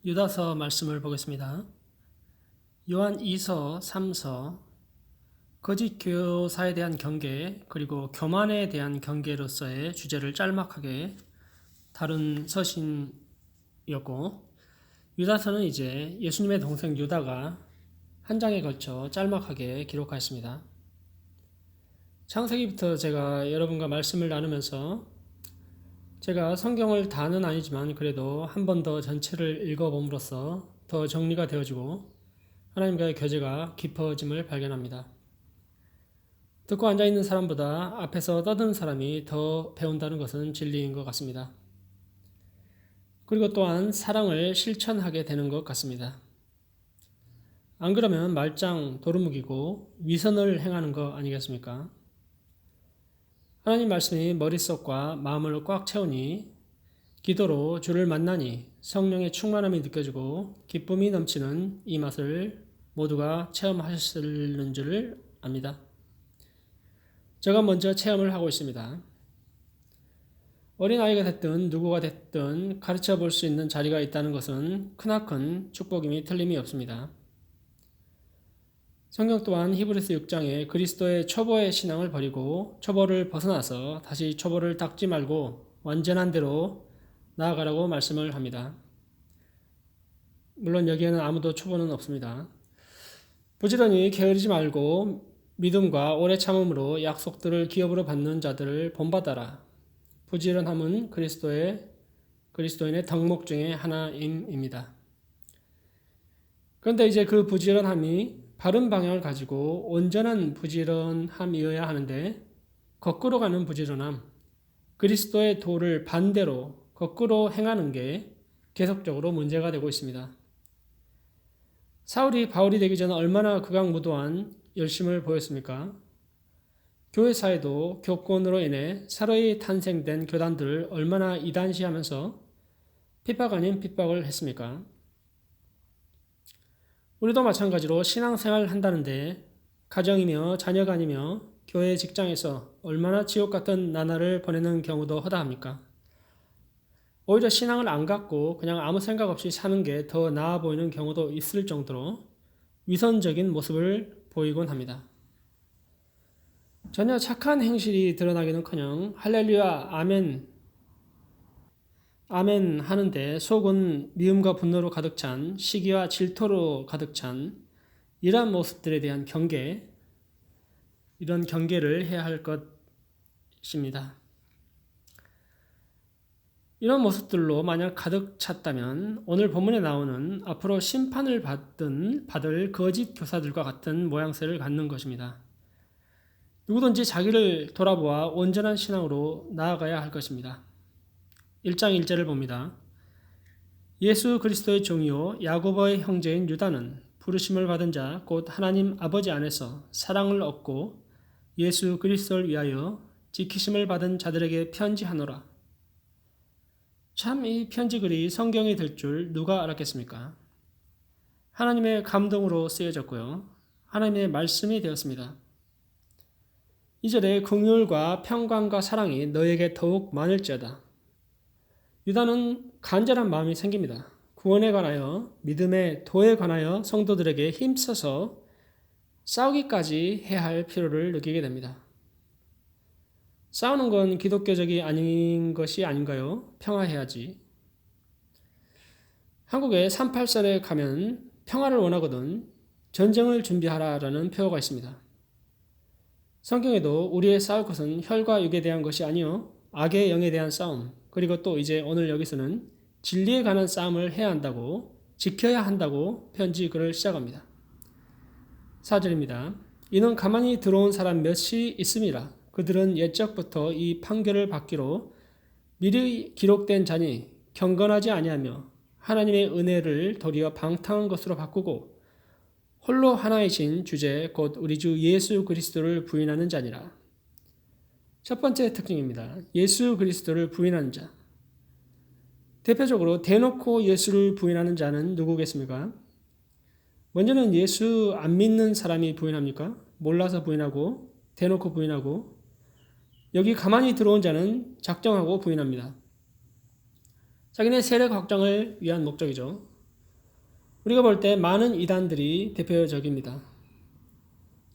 유다서 말씀을 보겠습니다. 요한 2서, 3서, 거짓 교사에 대한 경계, 그리고 교만에 대한 경계로서의 주제를 짤막하게 다룬 서신이었고, 유다서는 이제 예수님의 동생 유다가 한 장에 걸쳐 짤막하게 기록하였습니다. 창세기부터 제가 여러분과 말씀을 나누면서 제가 성경을 다는 아니지만 그래도 한 번 더 전체를 읽어봄으로써 더 정리가 되어지고 하나님과의 교제가 깊어짐을 발견합니다. 듣고 앉아있는 사람보다 앞에서 떠드는 사람이 더 배운다는 것은 진리인 것 같습니다. 그리고 또한 사랑을 실천하게 되는 것 같습니다. 안 그러면 말짱 도루묵이고 위선을 행하는 거 아니겠습니까? 하나님 말씀이 머릿속과 마음을 꽉 채우니 기도로 주를 만나니 성령의 충만함이 느껴지고 기쁨이 넘치는 이 맛을 모두가 체험하셨는 줄 압니다. 제가 먼저 체험을 하고 있습니다. 어린아이가 됐든 누구가 됐든 가르쳐 볼 수 있는 자리가 있다는 것은 크나큰 축복임이 틀림이 없습니다. 성경 또한 히브리서 6장에 그리스도의 초보의 신앙을 버리고 초보를 벗어나서 다시 초보를 닦지 말고 완전한 대로 나아가라고 말씀을 합니다. 물론 여기에는 아무도 초보는 없습니다. 부지런히 게으르지 말고 믿음과 오래 참음으로 약속들을 기업으로 받는 자들을 본받아라. 부지런함은 그리스도인의 덕목 중에 하나임입니다. 그런데 이제 그 부지런함이 바른 방향을 가지고 온전한 부지런함이어야 하는데 거꾸로 가는 부지런함, 그리스도의 도를 반대로 거꾸로 행하는 게 계속적으로 문제가 되고 있습니다. 사울이 바울이 되기 전에 얼마나 극악무도한 열심을 보였습니까? 교회사에도 교권으로 인해 새로이 탄생된 교단들을 얼마나 이단시하면서 핍박 아닌 핍박을 했습니까? 우리도 마찬가지로 신앙생활을 한다는데 가정이며 자녀간이며 교회 직장에서 얼마나 지옥 같은 나날을 보내는 경우도 허다합니까? 오히려 신앙을 안 갖고 그냥 아무 생각 없이 사는 게 더 나아 보이는 경우도 있을 정도로 위선적인 모습을 보이곤 합니다. 전혀 착한 행실이 드러나기는커녕 할렐루야 아멘 아멘 하는데 속은 미움과 분노로 가득 찬 시기와 질투로 가득 찬 이러한 모습들에 대한 경계, 이런 경계를 해야 할 것입니다. 이런 모습들로 만약 가득 찼다면 오늘 본문에 나오는 앞으로 심판을 받을 거짓 교사들과 같은 모양새를 갖는 것입니다. 누구든지 자기를 돌아보아 온전한 신앙으로 나아가야 할 것입니다. 1장 1절을 봅니다. 예수 그리스도의 종이요 야고보의 형제인 유다는 부르심을 받은 자 곧 하나님 아버지 안에서 사랑을 얻고 예수 그리스도를 위하여 지키심을 받은 자들에게 편지하노라. 참 이 편지글이 성경이 될 줄 누가 알았겠습니까? 하나님의 감동으로 쓰여졌고요. 하나님의 말씀이 되었습니다. 2절에 긍휼과 평강과 사랑이 너에게 더욱 많을지어다. 유다는 간절한 마음이 생깁니다. 구원에 관하여 믿음의 도에 관하여 성도들에게 힘써서 싸우기까지 해야 할 필요를 느끼게 됩니다. 싸우는 건 기독교적이 아닌 것이 아닌가요? 평화해야지. 한국에 38선에 가면 평화를 원하거든 전쟁을 준비하라라는 표어가 있습니다. 성경에도 우리의 싸울 것은 혈과 육에 대한 것이 아니요 악의 영에 대한 싸움, 그리고 또 이제 오늘 여기서는 진리에 관한 싸움을 해야 한다고, 지켜야 한다고 편지 글을 시작합니다. 4절입니다. 이는 가만히 들어온 사람 몇이 있음이라. 그들은 옛적부터 이 판결을 받기로 미리 기록된 자니 경건하지 아니하며 하나님의 은혜를 도리어 방탕한 것으로 바꾸고 홀로 하나이신 주제 곧 우리 주 예수 그리스도를 부인하는 자니라. 첫 번째 특징입니다. 예수 그리스도를 부인하는 자. 대표적으로 대놓고 예수를 부인하는 자는 누구겠습니까? 먼저는 예수 안 믿는 사람이 부인합니까? 몰라서 부인하고 대놓고 부인하고, 여기 가만히 들어온 자는 작정하고 부인합니다. 자기네 세력 확장을 위한 목적이죠. 우리가 볼 때 많은 이단들이 대표적입니다.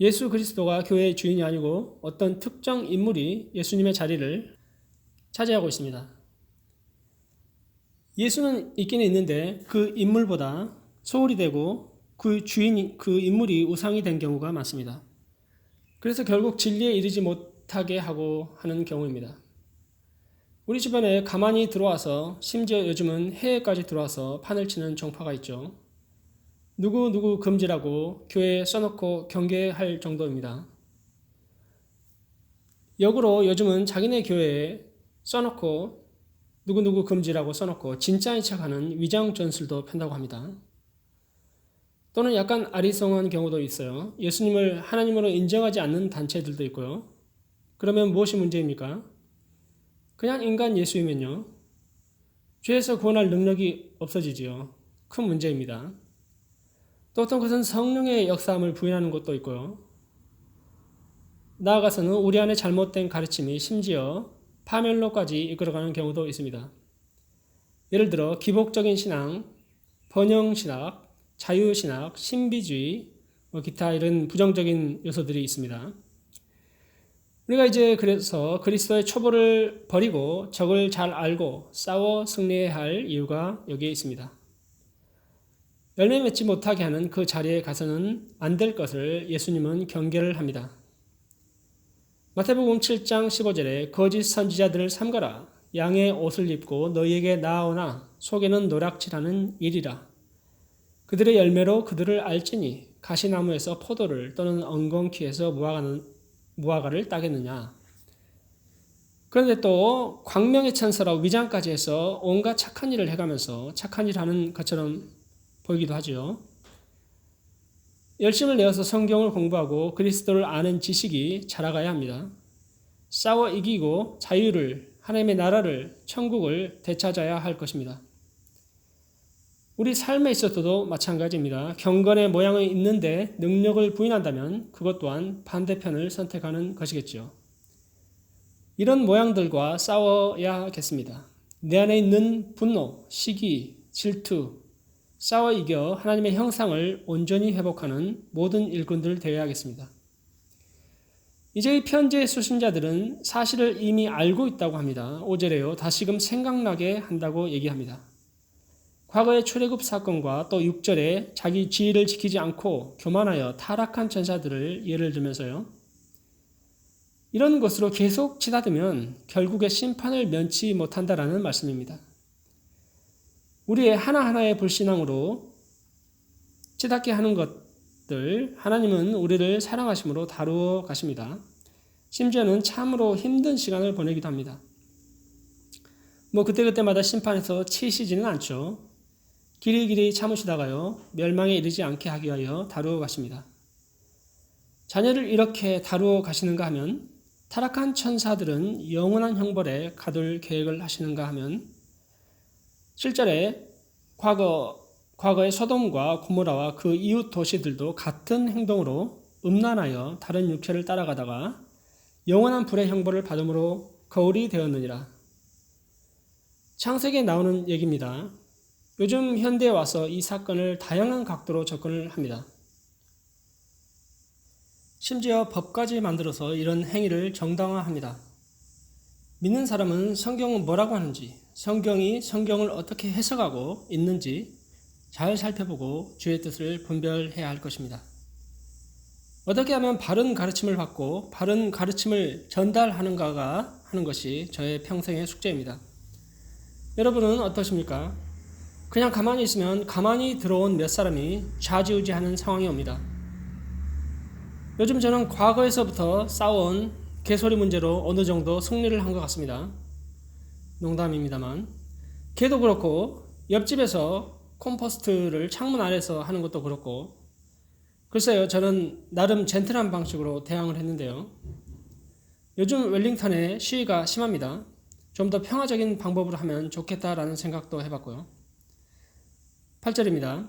예수 그리스도가 교회의 주인이 아니고 어떤 특정 인물이 예수님의 자리를 차지하고 있습니다. 예수는 있기는 있는데 그 인물보다 소홀히 되고 그 주인이, 그 인물이 우상이 된 경우가 많습니다. 그래서 결국 진리에 이르지 못하게 하고 하는 경우입니다. 우리 주변에 가만히 들어와서 심지어 요즘은 해외까지 들어와서 판을 치는 종파가 있죠. 누구 금지라고 교회에 써놓고 경계할 정도입니다. 역으로 요즘은 자기네 교회에 써놓고 누구 금지라고 써놓고 진짜인 척하는 위장 전술도 편다고 합니다. 또는 약간 아리송한 경우도 있어요. 예수님을 하나님으로 인정하지 않는 단체들도 있고요. 그러면 무엇이 문제입니까? 그냥 인간 예수이면요. 죄에서 구원할 능력이 없어지지요. 큰 문제입니다. 또 어떤 것은 성령의 역사함을 부인하는 것도 있고요. 나아가서는 우리 안에 잘못된 가르침이 심지어 파멸로까지 이끌어가는 경우도 있습니다. 예를 들어 기복적인 신앙, 번영신학, 자유신학, 신비주의, 기타 이런 부정적인 요소들이 있습니다. 우리가 이제 그래서 그리스도의 초보를 버리고 적을 잘 알고 싸워 승리해야 할 이유가 여기에 있습니다. 열매 맺지 못하게 하는 그 자리에 가서는 안 될 것을 예수님은 경계를 합니다. 마태복음 7장 15절에 거짓 선지자들을 삼가라. 양의 옷을 입고 너희에게 나아오나 속에는 노략질하는 일이라. 그들의 열매로 그들을 알지니 가시나무에서 포도를 또는 엉겅퀴에서 무화과를 따겠느냐. 그런데 또 광명의 천사라고 위장까지 해서 온갖 착한 일을 해가면서 착한 일을 하는 것처럼 보이기도 하죠. 열심을 내어서 성경을 공부하고 그리스도를 아는 지식이 자라가야 합니다. 싸워 이기고 자유를, 하나님의 나라를, 천국을 되찾아야 할 것입니다. 우리 삶에 있어서도 마찬가지입니다. 경건의 모양이 있는데 능력을 부인한다면 그것 또한 반대편을 선택하는 것이겠죠. 이런 모양들과 싸워야겠습니다. 내 안에 있는 분노, 시기, 질투, 싸워 이겨 하나님의 형상을 온전히 회복하는 모든 일꾼들 되어야겠습니다. 이제 이 편지의 수신자들은 사실을 이미 알고 있다고 합니다. 5절에요. 다시금 생각나게 한다고 얘기합니다. 과거의 출애굽 사건과 또 6절에 자기 지위를 지키지 않고 교만하여 타락한 천사들을 예를 들면서요. 이런 것으로 계속 치닫으면 결국에 심판을 면치 못한다라는 말씀입니다. 우리의 하나하나의 불신앙으로 치닫게 하는 것들 하나님은 우리를 사랑하심으로 다루어 가십니다. 심지어는 참으로 힘든 시간을 보내기도 합니다. 그때그때마다 심판해서 치시지는 않죠. 길이길이 참으시다가요. 멸망에 이르지 않게 하기 위하여 다루어 가십니다. 자녀를 이렇게 다루어 가시는가 하면 타락한 천사들은 영원한 형벌에 가둘 계획을 하시는가 하면 7절에 과거의 소돔과 고모라와 그 이웃 도시들도 같은 행동으로 음란하여 다른 육체를 따라가다가 영원한 불의 형벌을 받음으로 거울이 되었느니라. 창세기에 나오는 얘기입니다. 요즘 현대에 와서 이 사건을 다양한 각도로 접근을 합니다. 심지어 법까지 만들어서 이런 행위를 정당화합니다. 믿는 사람은 성경은 뭐라고 하는지, 성경이 성경을 어떻게 해석하고 있는지 잘 살펴보고 주의 뜻을 분별해야 할 것입니다. 어떻게 하면 바른 가르침을 받고 바른 가르침을 전달하는가가 하는 것이 저의 평생의 숙제입니다. 여러분은 어떠십니까? 그냥 가만히 있으면 가만히 들어온 몇 사람이 좌지우지하는 상황이 옵니다. 요즘 저는 과거에서부터 싸워온 개소리 문제로 어느 정도 승리를 한 것 같습니다. 농담입니다만. 걔도 그렇고 옆집에서 컴포스트를 창문 아래서 하는 것도 그렇고 글쎄요, 저는 나름 젠틀한 방식으로 대항을 했는데요. 요즘 웰링턴에 시위가 심합니다. 좀 더 평화적인 방법으로 하면 좋겠다라는 생각도 해봤고요. 8절입니다.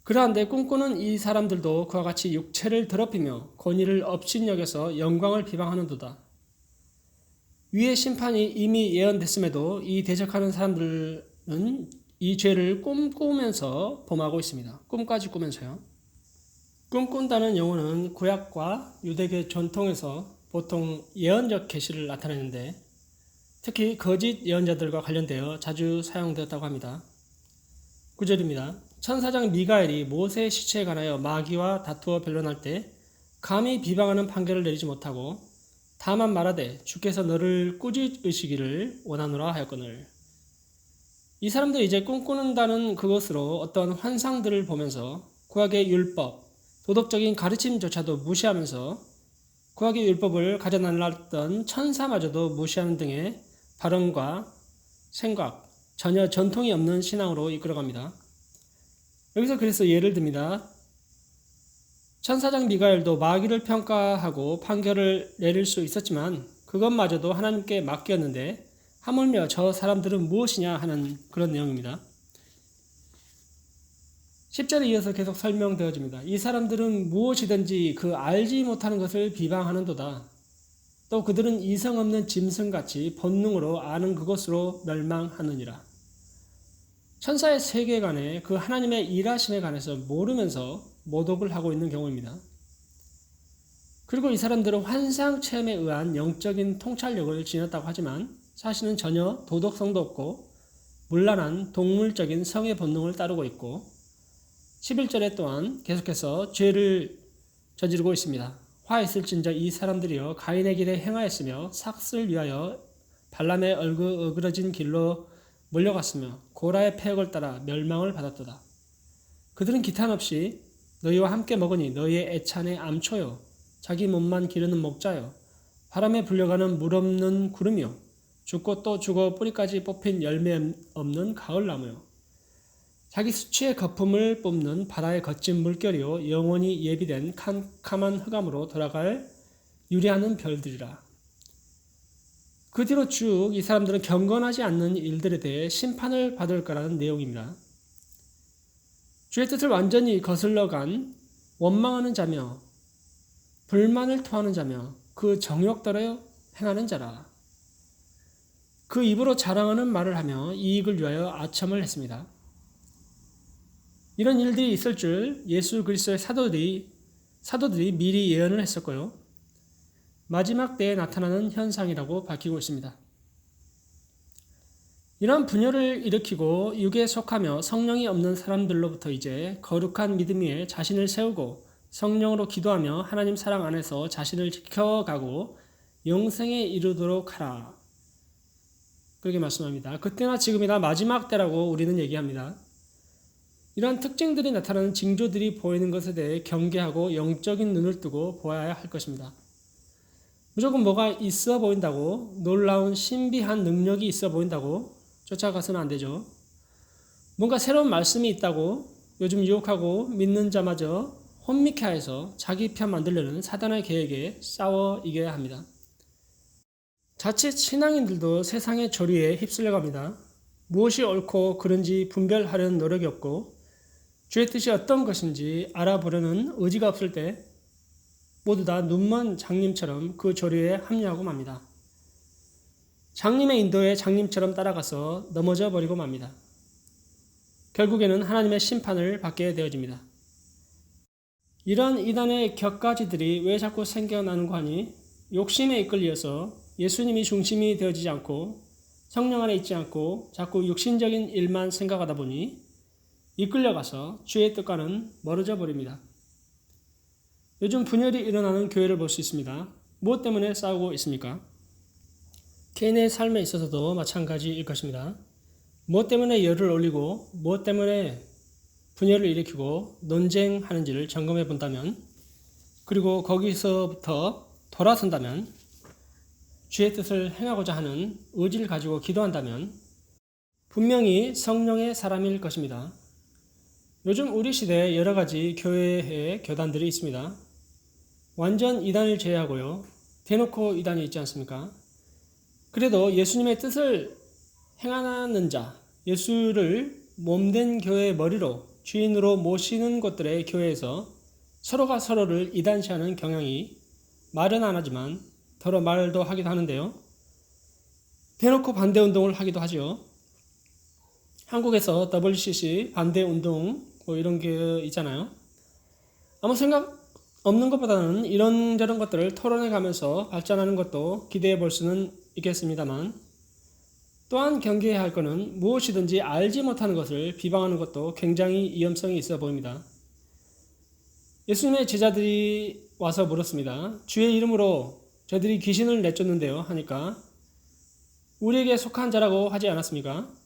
그러한데 꿈꾸는 이 사람들도 그와 같이 육체를 더럽히며 권위를 업신여겨서 영광을 비방하는도다. 위의 심판이 이미 예언됐음에도 이 대적하는 사람들은 이 죄를 꿈꾸면서 범하고 있습니다. 꿈까지 꾸면서요. 꿈꾼다는 용어는 구약과 유대교 전통에서 보통 예언적 계시를 나타내는데 특히 거짓 예언자들과 관련되어 자주 사용되었다고 합니다. 9절입니다. 천사장 미가엘이 모세의 시체에 관하여 마귀와 다투어 변론할 때 감히 비방하는 판결을 내리지 못하고 다만 말하되 주께서 너를 꾸짖으시기를 원하노라 하였거늘. 이 사람들이 이제 꿈꾸는다는 그것으로 어떤 환상들을 보면서 구약의 율법, 도덕적인 가르침조차도 무시하면서 구약의 율법을 가져나왔던 천사마저도 무시하는 등의 발언과 생각, 전혀 전통이 없는 신앙으로 이끌어갑니다. 여기서 그래서 예를 듭니다. 천사장 미가엘도 마귀를 평가하고 판결을 내릴 수 있었지만 그것마저도 하나님께 맡겼는데 하물며 저 사람들은 무엇이냐 하는 그런 내용입니다. 10절에 이어서 계속 설명되어집니다. 이 사람들은 무엇이든지 그 알지 못하는 것을 비방하는도다. 또 그들은 이성 없는 짐승같이 본능으로 아는 그것으로 멸망하느니라. 천사의 세계관에 그 하나님의 일하심에 관해서 모르면서 모독을 하고 있는 경우입니다. 그리고 이 사람들은 환상 체험에 의한 영적인 통찰력을 지녔다고 하지만 사실은 전혀 도덕성도 없고 문란한 동물적인 성의 본능을 따르고 있고 11절에 또한 계속해서 죄를 저지르고 있습니다. 화했을진저 이 사람들이여 가인의 길에 행하였으며 삭슬 위하여 발람의 어그러진 길로 몰려갔으며 고라의 패역을 따라 멸망을 받았도다. 그들은 기탄 없이 너희와 함께 먹으니 너희의 애찬의 암초요 자기 몸만 기르는 목자요 바람에 불려가는 물 없는 구름이요 죽고 또 죽어 뿌리까지 뽑힌 열매 없는 가을나무요 자기 수치의 거품을 뿜는 바다의 거친 물결이요 영원히 예비된 캄캄한 흑암으로 돌아갈 유리하는 별들이라. 그 뒤로 쭉 이 사람들은 경건하지 않는 일들에 대해 심판을 받을 거라는 내용입니다. 주의 뜻을 완전히 거슬러간 원망하는 자며 불만을 토하는 자며 그 정욕대로 행하는 자라. 그 입으로 자랑하는 말을 하며 이익을 위하여 아첨을 했습니다. 이런 일들이 있을 줄 예수 그리스도의 사도들이 미리 예언을 했었고요. 마지막 때에 나타나는 현상이라고 밝히고 있습니다. 이러한 분열을 일으키고 육에 속하며 성령이 없는 사람들로부터 이제 거룩한 믿음 위에 자신을 세우고 성령으로 기도하며 하나님 사랑 안에서 자신을 지켜가고 영생에 이르도록 하라. 그렇게 말씀합니다. 그때나 지금이나 마지막 때라고 우리는 얘기합니다. 이러한 특징들이 나타나는 징조들이 보이는 것에 대해 경계하고 영적인 눈을 뜨고 보아야 할 것입니다. 무조건 뭐가 있어 보인다고 놀라운 신비한 능력이 있어 보인다고 쫓아가서는 안 되죠. 뭔가 새로운 말씀이 있다고 요즘 유혹하고 믿는 자마저 혼미케 하여서 자기 편 만들려는 사단의 계획에 싸워 이겨야 합니다. 자칫 신앙인들도 세상의 조리에 휩쓸려갑니다. 무엇이 옳고 그른지 분별하려는 노력이 없고 주의 뜻이 어떤 것인지 알아보려는 의지가 없을 때 모두 다 눈먼 장님처럼 그 조류에 합류하고 맙니다. 장님의 인도에 장님처럼 따라가서 넘어져 버리고 맙니다. 결국에는 하나님의 심판을 받게 되어집니다. 이런 이단의 격가지들이 왜 자꾸 생겨나는가 하니 욕심에 이끌려서 예수님이 중심이 되어지지 않고 성령 안에 있지 않고 자꾸 육신적인 일만 생각하다 보니 이끌려가서 주의 뜻과는 멀어져 버립니다. 요즘 분열이 일어나는 교회를 볼 수 있습니다. 무엇 때문에 싸우고 있습니까? 개인의 삶에 있어서도 마찬가지일 것입니다. 무엇 때문에 열을 올리고 무엇 때문에 분열을 일으키고 논쟁하는지를 점검해 본다면 그리고 거기서부터 돌아선다면 주의 뜻을 행하고자 하는 의지를 가지고 기도한다면 분명히 성령의 사람일 것입니다. 요즘 우리 시대에 여러 가지 교회의 교단들이 있습니다. 완전 이단을 제외하고요. 대놓고 이단이 있지 않습니까? 그래도 예수님의 뜻을 행하는 자, 예수를 몸된 교회의 머리로 주인으로 모시는 곳들의 교회에서 서로가 서로를 이단시하는 경향이 말은 안 하지만 더러 말도 하기도 하는데요. 대놓고 반대운동을 하기도 하죠. 한국에서 WCC 반대 운동 뭐 이런 게 있잖아요. 아무 생각 없는 것보다는 이런저런 것들을 토론해 가면서 발전하는 것도 기대해 볼 수는 있겠습니다만, 또한 경계해야 할 것은 무엇이든지 알지 못하는 것을 비방하는 것도 굉장히 위험성이 있어 보입니다. 예수님의 제자들이 와서 물었습니다. 주의 이름으로 저들이 귀신을 내쫓는데요 하니까 우리에게 속한 자라고 하지 않았습니까?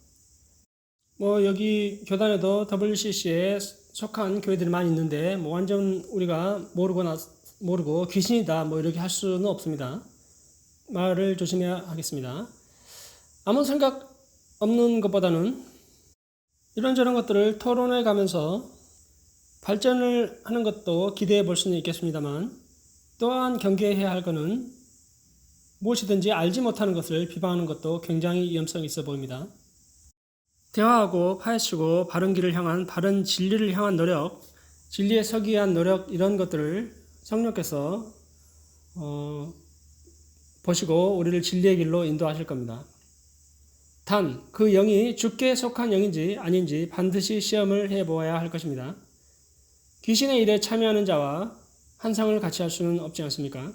여기 교단에도 WCC에 속한 교회들이 많이 있는데 완전 우리가 모르고 귀신이다 이렇게 할 수는 없습니다. 말을 조심해야 하겠습니다. 아무 생각 없는 것보다는 이런저런 것들을 토론해 가면서 발전을 하는 것도 기대해 볼 수는 있겠습니다만, 또한 경계해야 할 것은 무엇이든지 알지 못하는 것을 비방하는 것도 굉장히 위험성이 있어 보입니다. 대화하고 파헤치고 바른 길을 향한, 바른 진리를 향한 노력, 진리에 서기 위한 노력, 이런 것들을 성령께서 보시고 우리를 진리의 길로 인도하실 겁니다. 단 그 영이 주께 속한 영인지 아닌지 반드시 시험을 해보아야 할 것입니다. 귀신의 일에 참여하는 자와 한상을 같이 할 수는 없지 않습니까?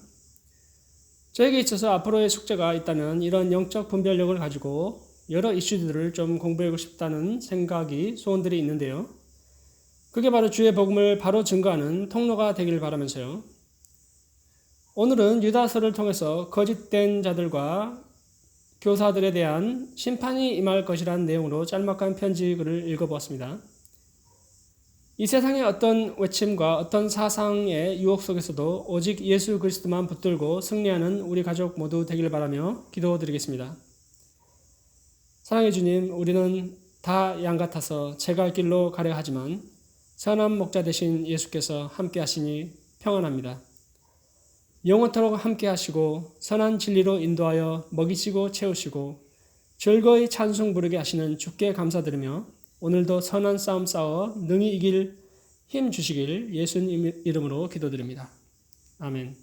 저에게 있어서 앞으로의 숙제가 있다면 이런 영적 분별력을 가지고 여러 이슈들을 좀 공부하고 싶다는 생각이, 소원들이 있는데요. 그게 바로 주의 복음을 바로 증거하는 통로가 되길 바라면서요. 오늘은 유다서를 통해서 거짓된 자들과 교사들에 대한 심판이 임할 것이라는 내용으로 짤막한 편지 글을 읽어보았습니다. 이 세상의 어떤 외침과 어떤 사상의 유혹 속에서도 오직 예수 그리스도만 붙들고 승리하는 우리 가족 모두 되길 바라며 기도드리겠습니다. 사랑해 주님, 우리는 다 양 같아서 제갈 길로 가려 하지만 선한 목자 되신 예수께서 함께 하시니 평안합니다. 영원토록 함께 하시고 선한 진리로 인도하여 먹이시고 채우시고 즐거이 찬송 부르게 하시는 주께 감사드리며 오늘도 선한 싸움 싸워 능히 이길 힘 주시길 예수님 이름으로 기도드립니다. 아멘.